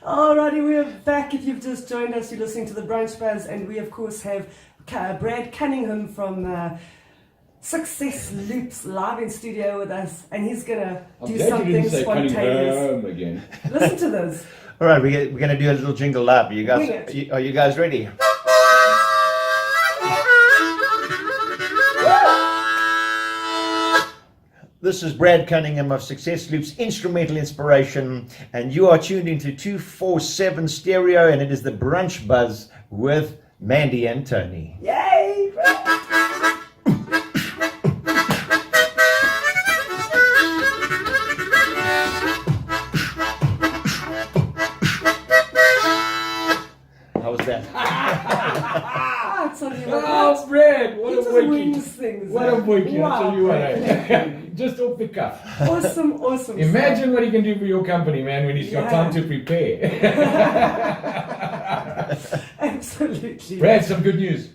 Alrighty, we're back. If you've just joined us, you're listening to the Brunch Buzz, and we of course have Brad Cunningham from Success Loops live in studio with us, and he's gonna do something spontaneous. Again. Listen to this. All right, we're gonna do a little jingle lab. Are you guys ready? This is Brad Cunningham of Success Loops Instrumental Inspiration, and you are tuned into 247Stereo, and it is the Brunch Buzz with Mandi and Tony. Yay! How was that? Oh, Brad, what a wiki. What a wiki, Wow. I'll tell you what. Just off the cuff. Awesome. Imagine what he can do for your company, man, when he's got time to prepare. Absolutely. Brad, some good news.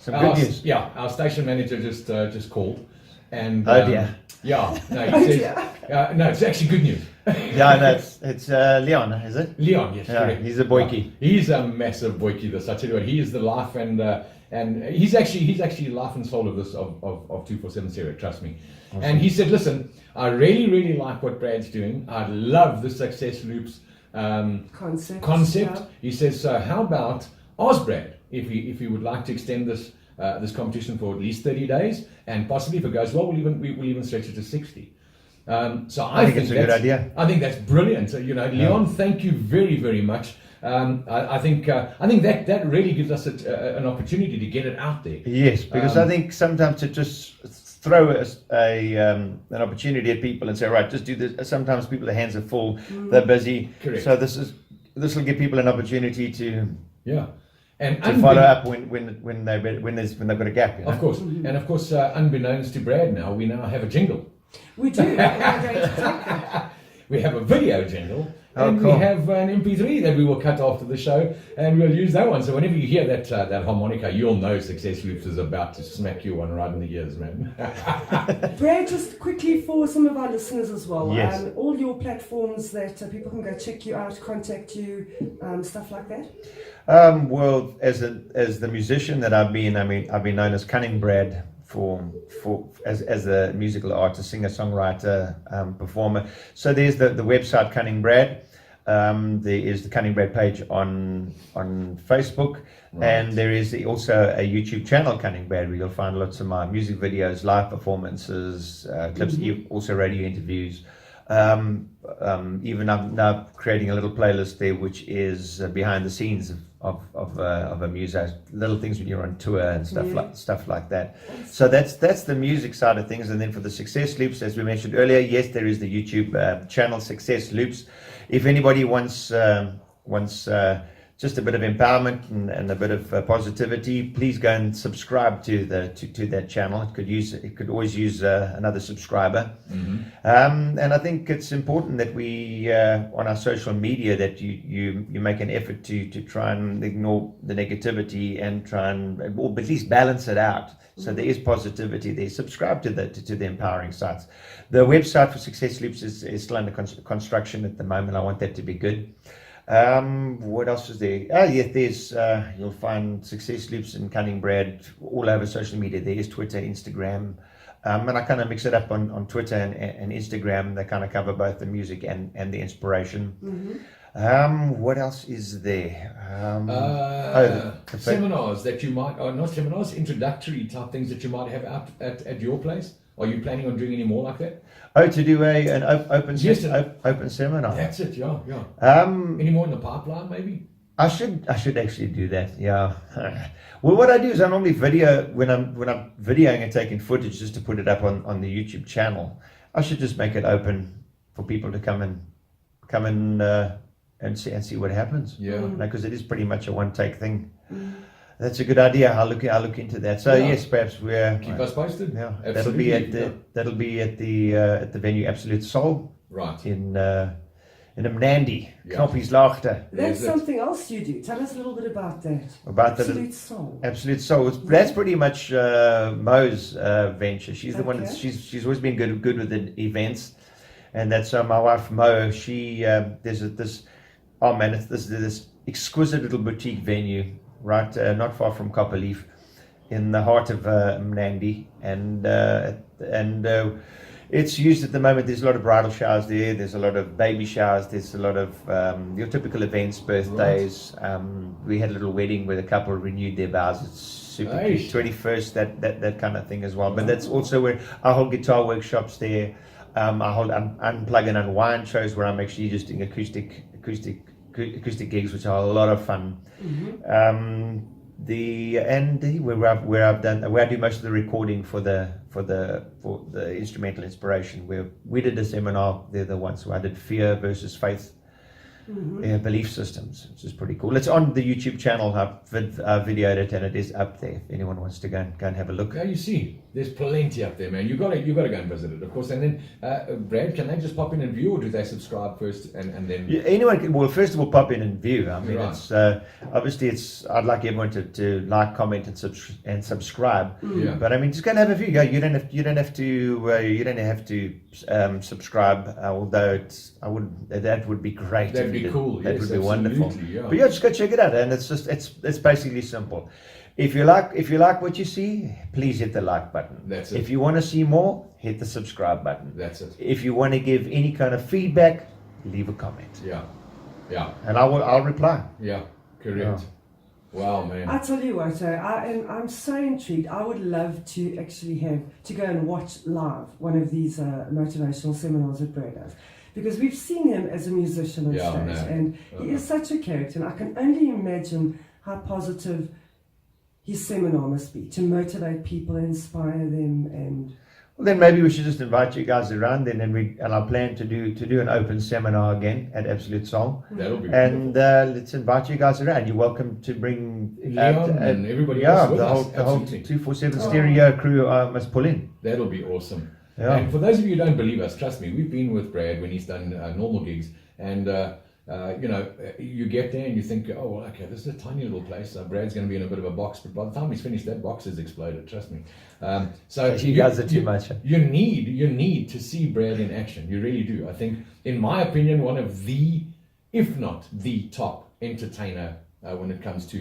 Good news. Yeah, our station manager just called. And, Oh dear. Yeah, no, he says, no, it's actually good news. Yeah, no, it's Leon, is it? Leon, yes, Yeah, correct. he's a boykie. Yeah, he's a massive boykie. This, I tell you what, he is the life and he's actually life and soul of this of 247Stereo. Trust me. Awesome. And he said, listen, I really like what Brad's doing. I love the Success Loops concept. Yeah. He says, so how about ask Brad if he would like to extend this competition for at least 30 days, and possibly if it goes well, we'll even stretch it to 60. So I think it's a good idea. I think that's brilliant. So, Leon, thank you very much. I think that really gives us an opportunity to get it out there. Yes, because I think sometimes to just throw an opportunity at people and say, right, just do this. Sometimes people's hands are full, they're busy. Correct. So this will give people an opportunity to follow up when they've got a gap. Of course, and of course, unbeknownst to Brad, now we have a jingle. We do. We have a video jingle, and cool. we have an MP3 that we will cut after the show, and we'll use that one. So whenever you hear that harmonica, you'll know Success Loops is about to smack you one right in the ears, man. Brad, just quickly for some of our listeners as well, yes. All your platforms that people can go check you out, contact you, stuff like that. Well, as the musician that I've been known as Cunning Brad as a musical artist, singer, songwriter, performer. So there's the website Cunning Brad. There is the Cunning Brad page on Facebook, right. And there is also a YouTube channel, Cunning Brad, where you'll find lots of my music videos, live performances, clips, also radio interviews. Even I'm now creating a little playlist there, which is behind the scenes of a Muse, little things when you're on tour and stuff like that. So that's the music side of things. And then for the Success Loops, as we mentioned earlier, yes, there is the YouTube channel Success Loops. If anybody wants just a bit of empowerment and a bit of positivity, please go and subscribe to that channel. It could always use another subscriber. And I think it's important that we on our social media that you make an effort to try and ignore the negativity and try and, or at least balance it out. So there is positivity there. Subscribe to the empowering sites. The website for Success Loops is still under construction at the moment. I want that to be good. What else is there? There's you'll find Success Loops and Cunning Brad all over social media. There's Twitter, Instagram, and I kind of mix it up on Twitter and Instagram. They kind of cover both the music and the inspiration. What else is there? Seminars that you might, or not seminars, introductory type things that you might have out at your place. Are you planning on doing any more like that? To do an open seminar. That's it, yeah. Any more in the pipeline, maybe? I should actually do that. Yeah. Well, what I do is I normally video when I'm videoing and taking footage just to put it up on the YouTube channel. I should just make it open for people to come in and see what happens. Yeah. Because it is pretty much a one-take thing. That's a good idea. I'll look into that. So yes, perhaps we're keep us posted. Yeah, absolutely. That'll be at the venue Absolute Soul. Right. In Mandi, Knoppies. That's something else you do. Tell us a little bit about that. About Absolute Soul. Absolute Soul. That's pretty much Mo's venture. She's the one that she's always been good with the events, and that's my wife Mo. She there's this Oh man, it's this exquisite little boutique venue, right, not far from Copperleaf, in the heart of Mandi, and it's used at the moment. There's a lot of bridal showers there. There's a lot of baby showers. There's a lot of your typical events, birthdays. Right. We had a little wedding where the couple renewed their vows. It's super cute. 21st, that kind of thing as well. But that's also where I hold guitar workshops there. I hold unplug and unwind shows where I'm actually just doing acoustic gigs, which are a lot of fun. Mm-hmm. Where I do most of the recording for the instrumental inspiration. Where we did a seminar, they're the ones who I did fear versus faith. Belief systems, which is pretty cool. It's on the YouTube channel. I've videoed it, and it is up there if anyone wants to go and have a look. Yeah, you see, there's plenty up there, man. You got to go and visit it, of course. And then, Brad, can they just pop in and view, or do they subscribe first and then? Yeah, anyone can. Well, first of all, pop in and view. I mean, right. It's obviously I'd like everyone to like, comment, and subscribe. Yeah. But I mean, just go and have a view. You don't have to subscribe. Although that would be great. That'd be cool. That yes, would be wonderful. Yeah. But yeah, just go check it out, and it's basically simple. If you like what you see, please hit the like button. That's it. If you want to see more, hit the subscribe button. That's it. If you want to give any kind of feedback, leave a comment. Yeah. And I'll reply. Yeah. Correct. Yeah. Wow, man. I tell you what, I'm so intrigued. I would love to actually go and watch live one of these motivational seminars that Brad does. Because we've seen him as a musician on stage, and he is such a character, and I can only imagine how positive his seminar must be, to motivate people and inspire them. And well, then maybe we should just invite you guys around then, and I plan to do an open seminar again at Absolute Soul. That'll be and let's invite you guys around. You're welcome to bring Leon and everybody else with us. The whole 247Stereo crew must pull in. That'll be awesome. Yeah. And for those of you who don't believe us, trust me, we've been with Brad when he's done normal gigs, and you get there and you think, oh, well, okay, this is a tiny little place. Brad's going to be in a bit of a box, but by the time he's finished, that box has exploded. Trust me. So you guys are too much. You need to see Brad in action. You really do. I think, in my opinion, one of the, if not the top entertainer when it comes to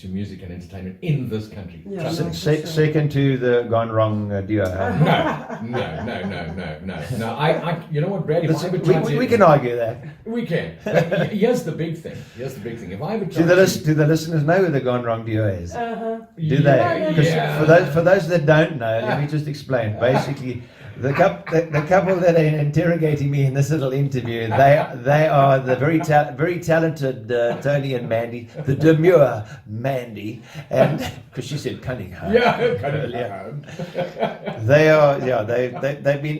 music and entertainment in this country. Yeah, second to the Gone Wrong duo. No. I you know what, Brad? If I ever we can argue that. We can. But here's the big thing. If I ever do the listeners know who the Gone Wrong duo is? Do they? Because for those that don't know, let me just explain. Basically, the couple that are interrogating me in this little interview, they are the very talented Tony and Mandi, the demure Mandi, and because she said Cunningham. Yeah, Cunningham.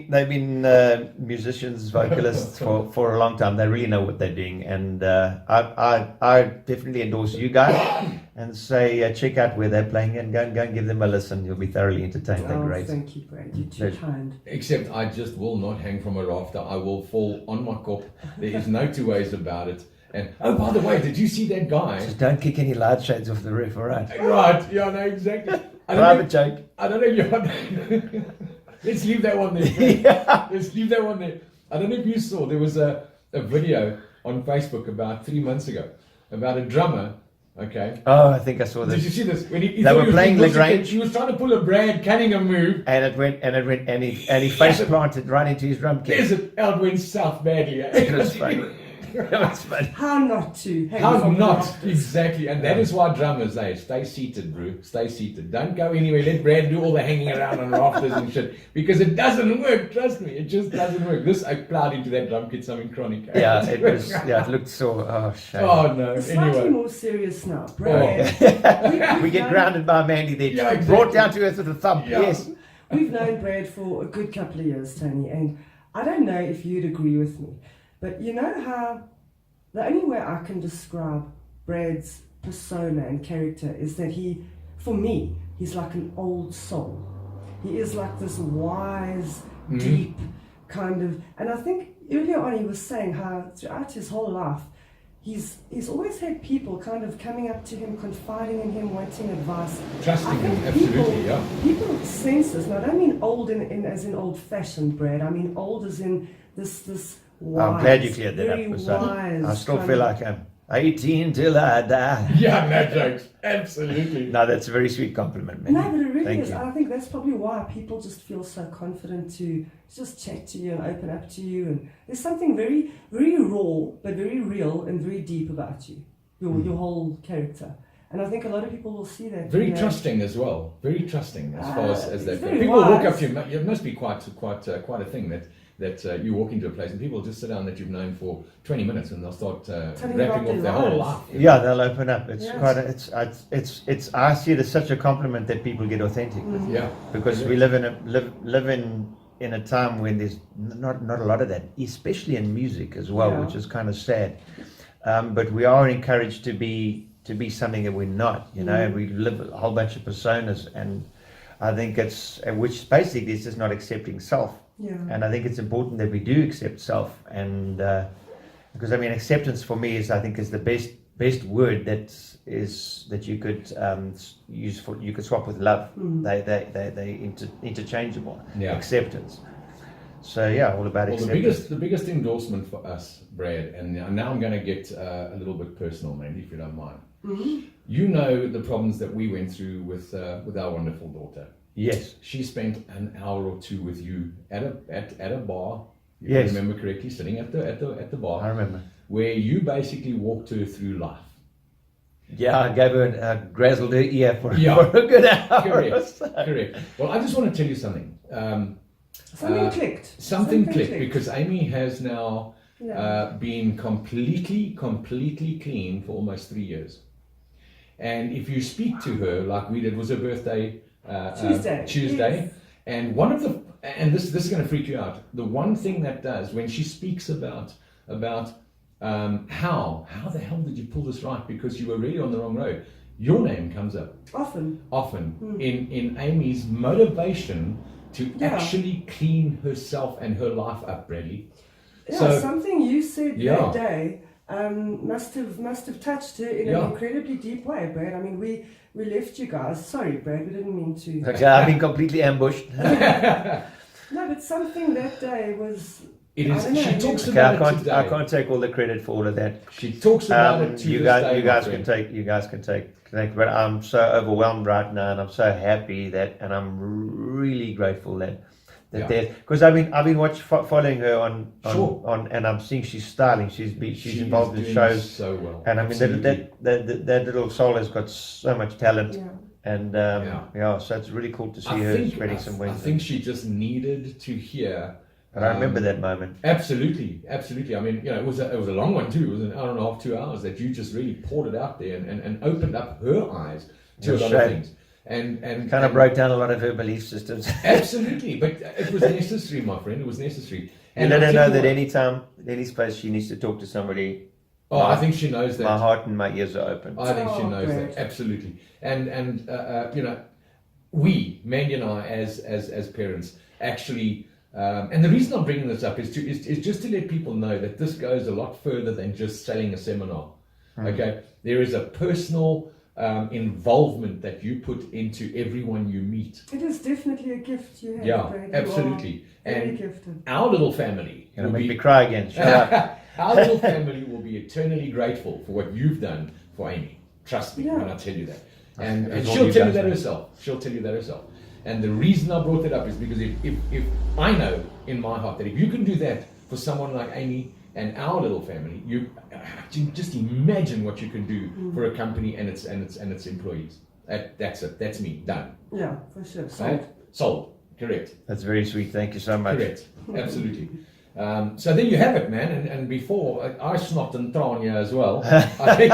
They've been musicians, vocalists for a long time. They really know what they're doing, and I definitely endorse you guys and say check out where they're playing and go and give them a listen. You'll be thoroughly entertained. They're great. Thank you, Brad. You're too kind. Except I just will not hang from a rafter. I will fall on my cop. There is no two ways about it. And oh, by the way, did you see that guy? Just don't kick any light shades off the roof, all right? Right. Yeah, no, exactly. Private joke. I don't know if you. Let's leave that one there. Yeah. Let's leave that one there. I don't know if you saw. There was a video on Facebook about 3 months ago about a drummer. Okay. Oh, I think I saw this. Did you see this? When they were playing Lagrange. He was trying to pull a Brad Cunningham move, and he face planted right into his drum kit. Yes, it went south badly. It was funny. It was funny. How not to? How not? Exactly, and that is why drummers stay seated, bro. Stay seated. Don't go anywhere. Let Brad do all the hanging around on rafters and shit, because it doesn't work. Trust me, it just doesn't work. This I plowed into that drum kit something chronic. Yeah, it was. Yeah, it looked so. Oh, shame. Oh no. Slightly more serious now, Brad. We get grounded by Mandi there. Yeah, exactly. Brought down to earth with a thumb. Yeah. Yes. We've known Brad for a good couple of years, Tony, and I don't know if you'd agree with me, but you know how the only way I can describe Brad's persona and character is that for me, he's like an old soul. He is like this wise, deep kind of, and I think earlier on he was saying how throughout his whole life, he's always had people kind of coming up to him, confiding in him, wanting advice. Trusting him, absolutely, yeah. People sense this, and I don't mean old as in old-fashioned, Brad. I mean old as in this I'm glad you cleared that very up. So wise I still kind feel of- like I'm 18 till I die. Yeah, no jokes. Absolutely. No, that's a very sweet compliment, man. No, but it really Thank is. you. I think that's probably why people just feel so confident to just chat to you and open up to you. And there's something very, very raw, but very real and very deep about you, your whole character. And I think a lot of people will see that. Very you know. trusting as well. Very trusting as far as that. very People walk wise. up to you. It must be quite a thing that you walk into a place and people just sit down that you've known for 20 minutes and they'll start Telling you rapping about off their their whole lives. life. Yeah, they'll open up. It's Yes. quite. It's. I see it as such a compliment that people get authentic with, Yeah. because we live in a time when there's not a lot of that, especially in music as well, Yeah. which is kind of sad. But we are encouraged to be something that we're not. You know, we live a whole bunch of personas, and I think which basically is just not accepting self. Yeah. And I think it's important that we do accept self, and because I mean, acceptance for me is the best word that you could use for. You could swap with love. They interchangeable. Yeah. Acceptance. So yeah, all about Well, acceptance. the biggest endorsement for us, Brad, and now I'm going to get a little bit personal, Mandy, if you don't mind. You know the problems that we went through with our wonderful daughter. Yes. She spent an hour or two with you at a bar. If Yes. I remember correctly, sitting at the bar. I remember. Where you basically walked her through life. Yeah, I gave her grazzled her ear for Yeah. a good hour. Correct. Correct. Well, I just want to tell you something. Something clicked. Something clicked because Amy has now Yeah. been completely clean for almost 3 years. And if you speak to her like we did, it was her birthday Tuesday. Yes. And this is going to freak you out. The one thing that does when she speaks about how the hell did you pull this right, because you were really on the wrong road, your name comes up often in Amy's motivation to actually clean herself and her life up, Bradley. Yeah, So- something you said Yeah. that day must have touched her in an incredibly deep way, Brad. I mean, we left you guys. Sorry, Brad, we didn't mean to. Okay, I've been completely ambushed. No, but something that day was. It I is. don't know, She you- talks Okay, about it today. I can't take all the credit for all of that. She talks about it to You this guys, day, you my guys friend. can take. But I'm so overwhelmed right now, and I'm so happy and I'm really grateful that Yeah. because I've been following her on Sure. and I'm seeing she's styling. She's She involved is in doing shows, so well. and I mean that little soul has got so much talent. Yeah. And so it's really cool to see her spreading some I wings. think she just needed to hear. And I remember that moment. Absolutely. I mean, it was a long one too. It was an hour and a half, 2 hours that you just really poured it out there and opened up her eyes to a lot of things. And Kind of broke down a lot of her belief systems. Absolutely, but it was necessary, my friend. It was necessary. And let her know that any space she needs to talk to somebody. I think she knows that. My heart and my ears are open. I think she knows great. that, absolutely. And we, Mandy and I, as parents, actually, and the reason I'm bringing this up is just to let people know that this goes a lot further than just selling a seminar. Okay, there is a personal involvement that you put into everyone you meet. It is definitely a gift you have. Yeah, Brad. You absolutely. are very And gifted. our little family You're will gonna make be me cry again. Shut up. our little family will be eternally grateful for what you've done for Amy. Trust me Yeah. when I tell you that. And That's all she'll you tell you guys that know. herself. She'll tell you that herself. And the reason I brought that up is because if I know in my heart that if you can do that for someone like Amy and our little family, you just imagine what you can do for a company and its employees. That's it. That's me. Done. Yeah, for sure. Right? Sold. Correct. That's very sweet. Thank you so much. Correct. Absolutely. So there you have it, man. And before I snopped and Tranya as well. I think.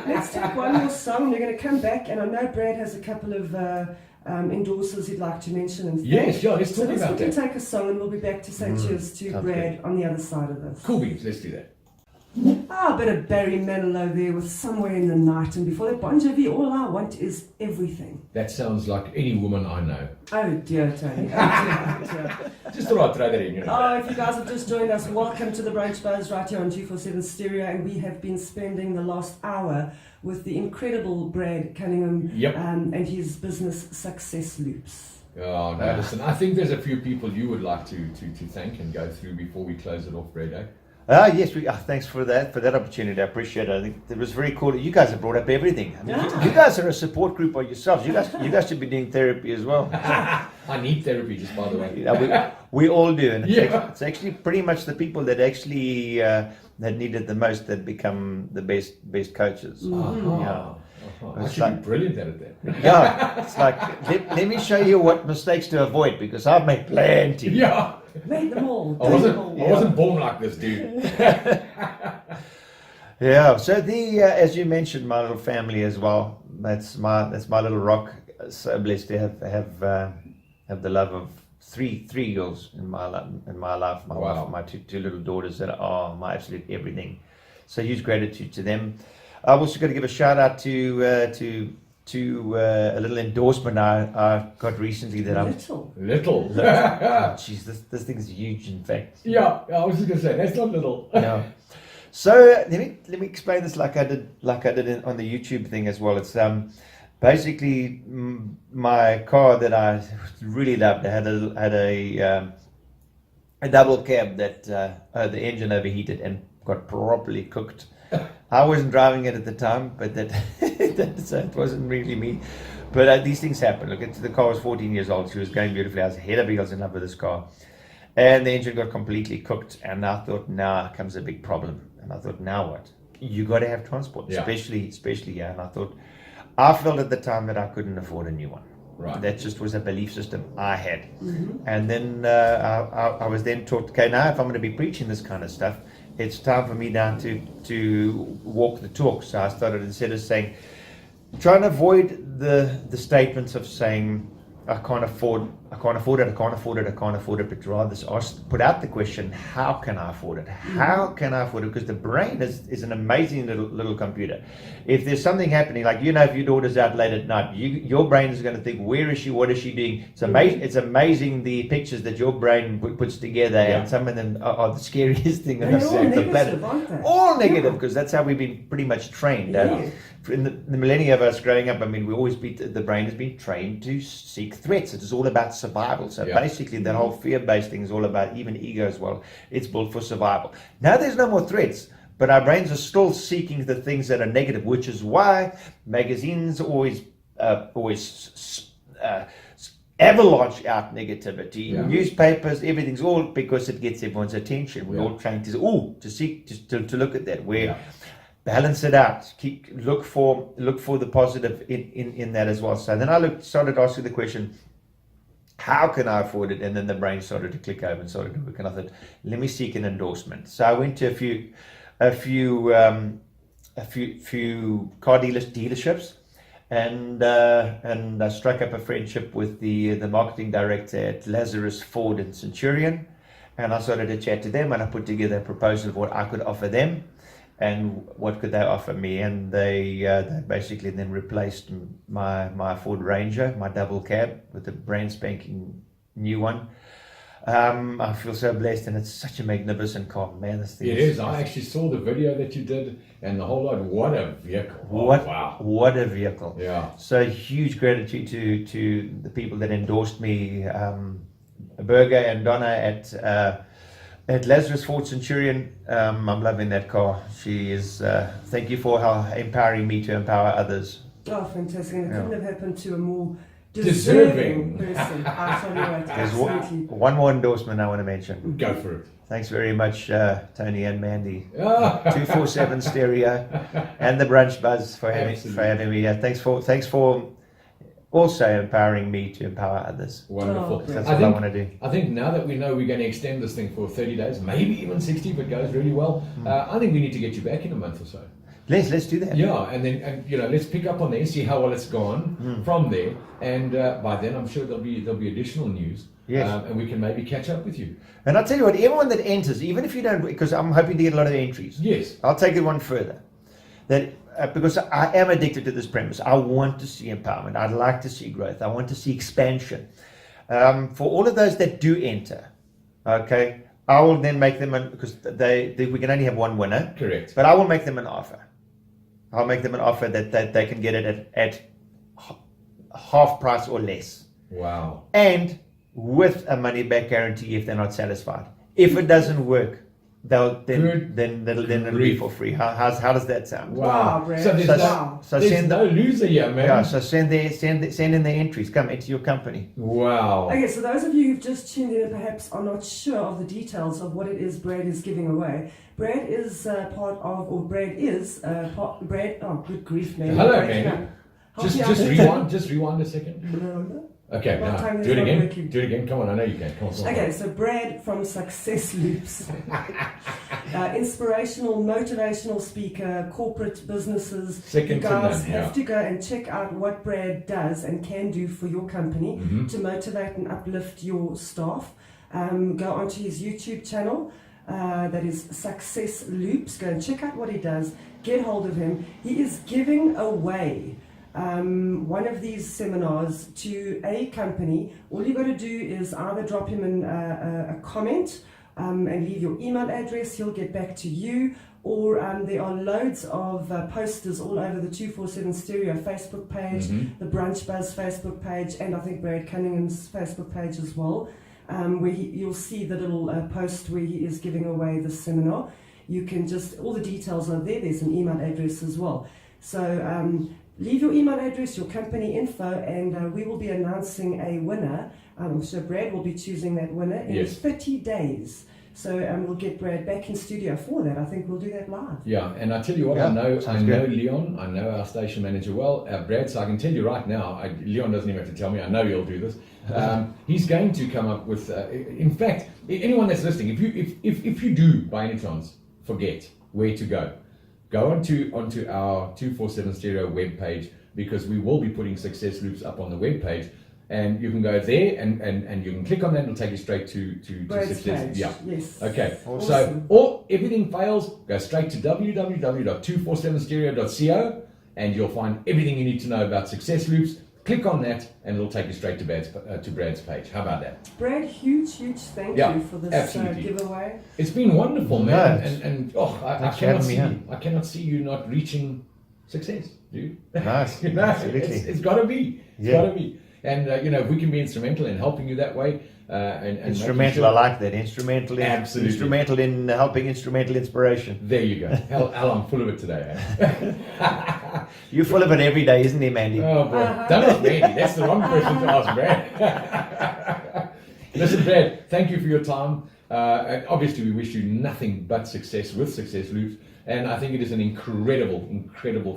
Let's take one more song. We're going to come back, and I know Brad has a couple of endorsers he'd like to mention. And Yes, yeah. Let's so talk let's about quickly that. take a song, and we'll be back to say cheers to sounds Brad on the other side of this. Cool beans. Let's do that. A bit of Barry Manilow there with Somewhere in the Night, and before that, Bon Jovi, All I Want Is Everything. That sounds like any woman I know. Oh dear, Tony. Oh dear. Just thought I'd throw that in. Oh, if you guys have just joined us, welcome to the Brunch Buzz right here on 247 Stereo, and we have been spending the last hour with the incredible Brad Cunningham Yep. and his business Success Loops. Oh, no, listen, I think there's a few people you would like to thank and go through before we close it off, Brad. Yes, thanks for that opportunity. I appreciate it. I think it was very cool. You guys have brought up everything. I mean, you guys are a support group by yourselves. You guys should be doing therapy as well. I need therapy, just by the way. We all do, and Yeah. it's actually pretty much the people that actually that need it the most that become the best coaches. Yeah. I should be brilliant at it then. Yeah, it's like let me show you what mistakes to avoid because I've made plenty. Yeah. Make them all. I wasn't born like this, dude. Yeah. So as you mentioned, my little family as well. That's my little rock. So blessed to have the love of three girls in my life. My wife, and my two little daughters that are my absolute everything. So huge gratitude to them. I've also got to give a shout out to a little endorsement I got recently that Little. Jeez, this thing's huge. In fact. Yeah, I was just gonna say that's not little. No. So let me explain this like I did on the YouTube thing as well. It's basically my car that I really loved. I had a double cab that the engine overheated and got properly cooked. I wasn't driving it at the time, but so it wasn't really me. But these things happen. Look, the car was 14 years old. She was going beautifully. I was head over heels in love with this car. And the engine got completely cooked. And I thought, now comes a big problem. And I thought, now what? You got to have transport, especially yeah. And I felt at the time that I couldn't afford a new one. Right. That just was a belief system I had. Mm-hmm. And then I was then taught, okay, now if I'm going to be preaching this kind of stuff, it's time for me now to walk the talk. So I started, instead of saying, trying to avoid the statements of saying, I can't afford it, but rather put out the question, how can I afford it? How can I afford it? Because the brain is an amazing little computer. If there's something happening, like, if your daughter's out late at night, your brain is going to think, where is she? What is she doing? It's amazing. It's amazing the pictures that your brain puts together, and some of them are the scariest thing on the planet. All negative, because that's how we've been pretty much trained. In the millennia of us growing up, I mean, the brain has been trained to seek threats. It is all about survival. So basically, that whole fear-based thing is all about, even ego as well. It's built for survival. Now there's no more threats, but our brains are still seeking the things that are negative, which is why magazines always avalanche out negativity. Newspapers, everything's all because it gets everyone's attention. We're all trained to look at that. Balance it out. Look for the positive in that as well. So then I started asking the question, how can I afford it? And then the brain started to click over and started to work. And I thought, let me seek an endorsement. So I went to a few car dealerships, and I struck up a friendship with the marketing director at Lazarus, Ford and Centurion, and I started to chat to them, and I put together a proposal of what I could offer them and what could they offer me, and they basically then replaced my Ford Ranger, my double cab, with a brand spanking new one. I feel so blessed, and it's such a magnificent car, man. This thing is. I actually saw the video that you did, and the whole lot. What a vehicle! Wow! What a vehicle! Yeah. So huge gratitude to the people that endorsed me, Berger and Donna at Lazarus Ford Centurion. I'm loving that car. She is. Thank you for empowering me to empower others. Oh, fantastic! And it couldn't have happened to a more deserving person. I tell you what, absolutely. One more endorsement I want to mention. Go for it. Thanks very much, Tony and Mandi. 247Stereo and the Brunch Buzz for having me. Thanks for also empowering me to empower others. Wonderful. That's what I want to do. I think now that we know we're going to extend this thing for 30 days, maybe even 60 if it goes really well, I think we need to get you back in a month or so. Let's do that. Yeah, and then let's pick up on there, see how well it's gone from there, and by then I'm sure there'll be additional news. Yes. And we can maybe catch up with you. And I'll tell you what, everyone that enters, even if you don't, because I'm hoping to get a lot of entries. Yes. I'll take it one further. That because I am addicted to this premise. I want to see empowerment. I'd like to see growth. I want to see expansion. For all of those that do enter, okay, I will then make them because we can only have one winner. Correct. But I will make them an offer. I'll make them an offer that they can get it at half price or less. Wow. and with a money back guarantee if they're not satisfied. If it doesn't work, then it'll be for free. How does that sound? Wow, Brad. So there's, Wow. there's no loser here, man. Yeah, so send in the entries. Come into your company. Wow. Okay, so those of you who've just tuned in and perhaps are not sure of the details of what it is Brad is giving away, Brad is Brad, oh, good grief, man. Hello, Brad, man. help me out. Just rewind a second. Okay, My now tongue is do it not again. working. Do it again. Come on, I know you can. Come on. Okay, so Brad from Success Loops, inspirational, motivational speaker, corporate businesses. Second you to guys none, have yeah. to go and check out what Brad does and can do for your company to motivate and uplift your staff. Go onto his YouTube channel. That is Success Loops. Go and check out what he does. Get hold of him. He is giving away one of these seminars to a company. All you got to do is either drop him a comment and leave your email address. He'll get back to you. Or there are loads of posters all over the 247Stereo Facebook page, the Brunch Buzz Facebook page, and I think Brad Cunningham's Facebook page as well, where you'll see the little post where he is giving away the seminar. You can just, all the details are there. There's an email address as well. So leave your email address, your company info, and we will be announcing a winner. I'm sure Brad will be choosing that winner in 30 days. So we'll get Brad back in studio for that. I think we'll do that live. Yeah, and I tell you what, Yeah, I know good. Leon, I know our station manager well, Brad, so I can tell you right now, Leon doesn't even have to tell me, I know he'll do this. He's going to come up with, in fact, anyone that's listening, if you do, by any chance, forget where to go onto our 247Stereo webpage, because we will be putting Success Loops up on the webpage, and you can go there and you can click on that and it'll take you straight to Brad's Success. page. Yeah. Yes. Okay. Awesome. So, or everything fails, go straight to www.247stereo.co and you'll find everything you need to know about Success Loops. Click on that and it'll take you straight to Brad's page. How about that? Brad, huge thank you for this giveaway. It's been wonderful, man. Nice. And I cannot see you not reaching success, dude. Nice. You know, Absolutely. it's got to be. It's Yeah. got to be. And if we can be instrumental in helping you that way, and Instrumental, I like that. Instrumental in helping, instrumental inspiration. There you go. Hell, I'm full of it today. You're full of it every day, isn't he, Mandi? Oh boy, don't ask Mandi. That's the wrong person to ask, Brad. Listen, Brad, thank you for your time. And obviously, we wish you nothing but success with Success Loops. And I think it is an incredible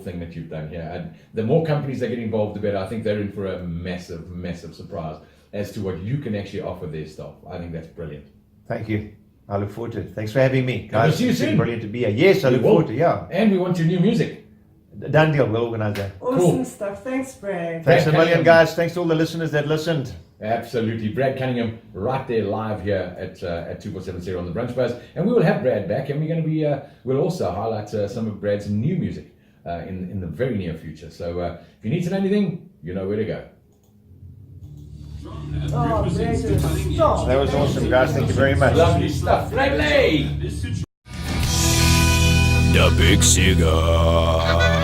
thing that you've done here. And the more companies that get involved, the better. I think they're in for a massive surprise as to what you can actually offer their staff. I think that's brilliant. Thank you. I look forward to it. Thanks for having me. We'll see you It's been soon. brilliant to be here. Yes, I look forward to it. Yeah. And we want your new music. Done deal. We'll organize that. Awesome Cool. stuff. Thanks, Brad. Thanks a Brad million, Cunningham. guys. Thanks to all the listeners that listened. Absolutely. Brad Cunningham right there live here at 247Stereo on the Brunch Buzz. And we will have Brad back, and we're going to be, we'll also highlight some of Brad's new music in the very near future. So if you need to know anything, you know where to go. Oh, Brad, stop. That was awesome, guys. Thank you very much. Lovely stuff. Lovely. The Big Cigar.